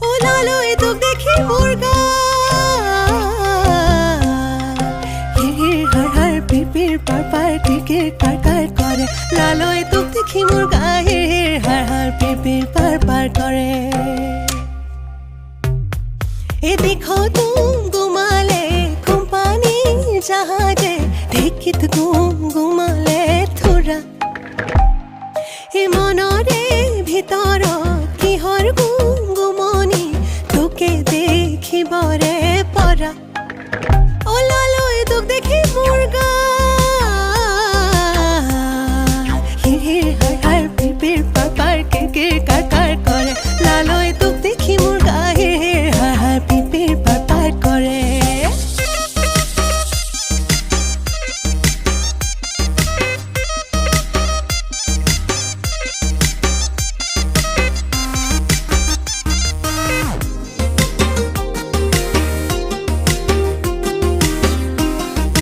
ও লালো এ তো দেখি মুরগা হির হর হর পির পির পার পার টিকে কার কার করে লালো এ তো দেখি মুরগা হির হর হর পির পির পার পার করে এ দেখো তুম গুমালে কোম্পানি জাহাজে দেখিত গুমালে থোরা এ মনরে ভিতর কিহর গুমগুমনি তোকে দেখিবরে পরা ও লালো এ তোক দেখি মুরগা হির হির হর হর পির পির পার পার কে কে কার কার